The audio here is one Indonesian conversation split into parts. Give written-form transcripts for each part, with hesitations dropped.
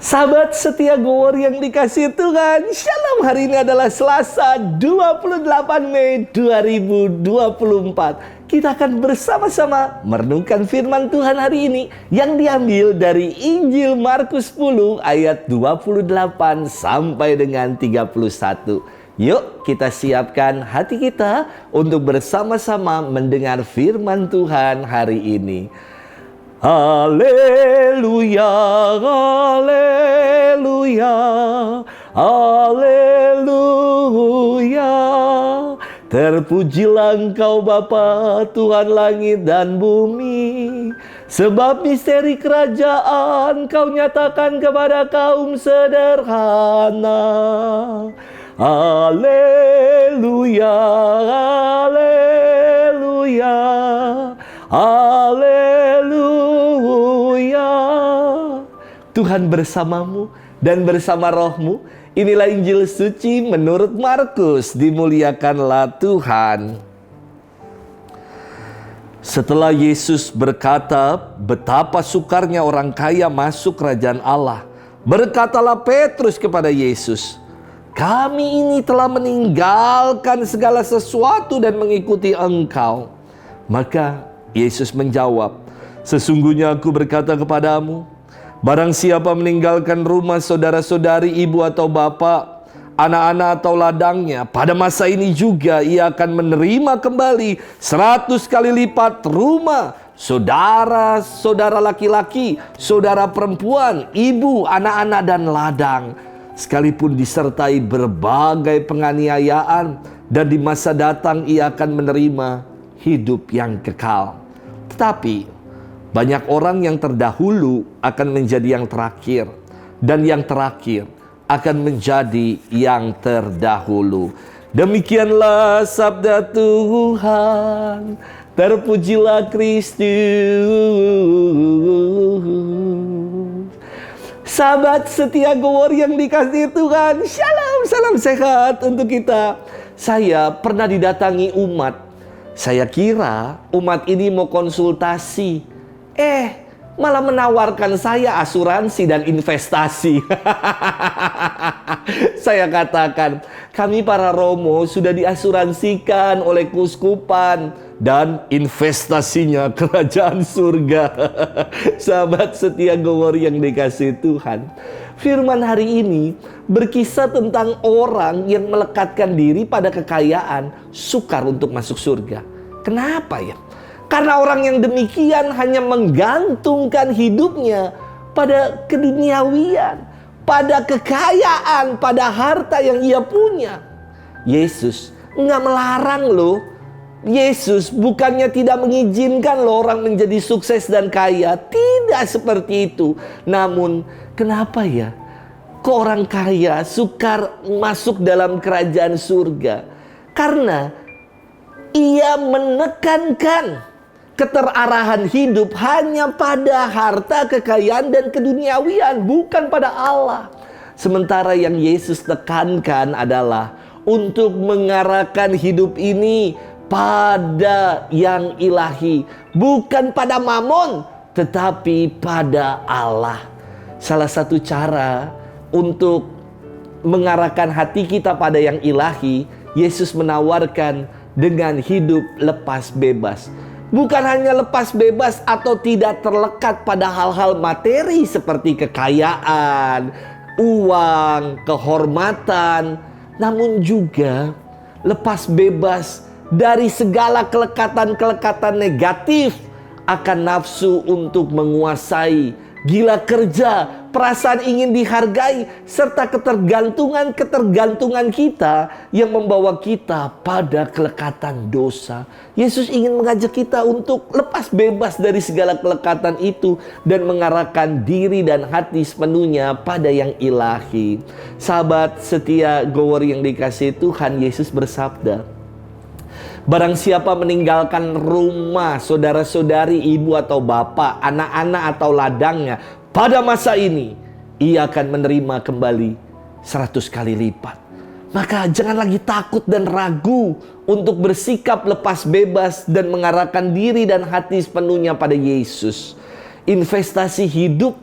Sahabat setia Gowor yang dikasihi Tuhan, Shalom. Hari ini adalah Selasa 28 Mei 2024. Kita akan bersama-sama merenungkan firman Tuhan hari ini yang diambil dari Injil Markus 10 ayat 28 sampai dengan 31. Yuk kita siapkan hati kita untuk bersama-sama mendengar firman Tuhan hari ini. Haleluya, haleluya, haleluya. Terpujilah Engkau Bapa, Tuhan langit dan bumi, sebab misteri kerajaan Kau nyatakan kepada kaum sederhana. Haleluya, haleluya, haleluya. Tuhan bersamamu dan bersama rohmu. Inilah Injil suci menurut Markus. Dimuliakanlah Tuhan. Setelah Yesus berkata betapa sukarnya orang kaya masuk kerajaan Allah, berkatalah Petrus kepada Yesus, "Kami ini telah meninggalkan segala sesuatu dan mengikuti Engkau." Maka Yesus menjawab, "Sesungguhnya aku berkata kepadamu, barang siapa meninggalkan rumah saudara-saudari, ibu atau bapak, anak-anak atau ladangnya, pada masa ini juga ia akan menerima kembali 100 kali lipat rumah, saudara-saudara laki-laki, saudara perempuan, ibu, anak-anak dan ladang, sekalipun disertai berbagai penganiayaan, dan di masa datang ia akan menerima hidup yang kekal." Tetapi banyak orang yang terdahulu akan menjadi yang terakhir, dan yang terakhir akan menjadi yang terdahulu. Demikianlah sabda Tuhan. Terpujilah Kristus. Sahabat setia Gowor yang dikasihi Tuhan, Shalom, salam sehat untuk kita. Saya pernah didatangi umat. Saya kira umat ini mau konsultasi. Malah menawarkan saya asuransi dan investasi. Saya katakan, kami para Romo sudah diasuransikan oleh keuskupan dan investasinya kerajaan surga. Sahabat setia Gowor yang dikasihi Tuhan, firman hari ini berkisah tentang orang yang melekatkan diri pada kekayaan, sukar untuk masuk surga. Kenapa ya? Karena orang yang demikian hanya menggantungkan hidupnya pada keduniawian, pada kekayaan, pada harta yang ia punya. Yesus nggak melarang loh. Yesus bukannya tidak mengizinkan loh orang menjadi sukses dan kaya. Tidak seperti itu. Namun kenapa ya kok orang kaya sukar masuk dalam kerajaan surga? Karena ia menekankan keterarahan hidup hanya pada harta, kekayaan, dan keduniawian, bukan pada Allah. Sementara yang Yesus tekankan adalah untuk mengarahkan hidup ini pada yang ilahi, bukan pada mamon, tetapi pada Allah. Salah satu cara untuk mengarahkan hati kita pada yang ilahi, Yesus menawarkan dengan hidup lepas bebas. Bukan hanya lepas bebas atau tidak terlekat pada hal-hal materi seperti kekayaan, uang, kehormatan, namun juga lepas bebas dari segala kelekatan-kelekatan negatif, akan nafsu untuk menguasai, gila kerja, perasaan ingin dihargai, serta ketergantungan kita yang membawa kita pada kelekatan dosa. Yesus ingin mengajak kita untuk lepas bebas dari segala kelekatan itu dan mengarahkan diri dan hati sepenuhnya pada yang ilahi. Sahabat setia Gowor yang dikasihi Tuhan, Yesus bersabda, barang siapa meninggalkan rumah, saudara-saudari, ibu atau bapak, anak-anak atau ladangnya, pada masa ini ia akan menerima kembali 100 kali lipat. Maka jangan lagi takut dan ragu untuk bersikap lepas bebas dan mengarahkan diri dan hati sepenuhnya pada Yesus. Investasi hidup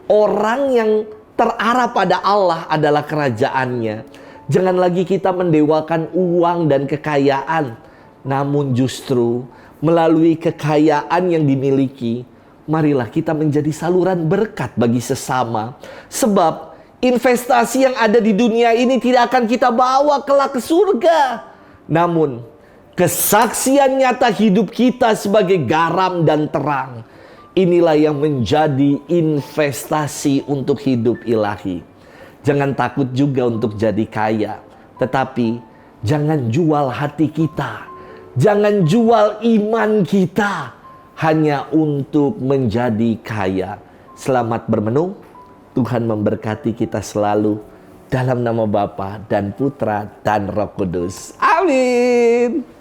orang yang terarah pada Allah adalah kerajaannya. Jangan lagi kita mendewakan uang dan kekayaan, namun justru melalui kekayaan yang dimiliki, marilah kita menjadi saluran berkat bagi sesama. Sebab investasi yang ada di dunia ini tidak akan kita bawa kelak ke surga. Namun, kesaksian nyata hidup kita sebagai garam dan terang, inilah yang menjadi investasi untuk hidup ilahi. Jangan takut juga untuk jadi kaya, tetapi jangan jual hati kita. Jangan jual iman kita hanya untuk menjadi kaya. Selamat bermenung. Tuhan memberkati kita selalu dalam nama Bapa dan Putra dan Roh Kudus. Amin.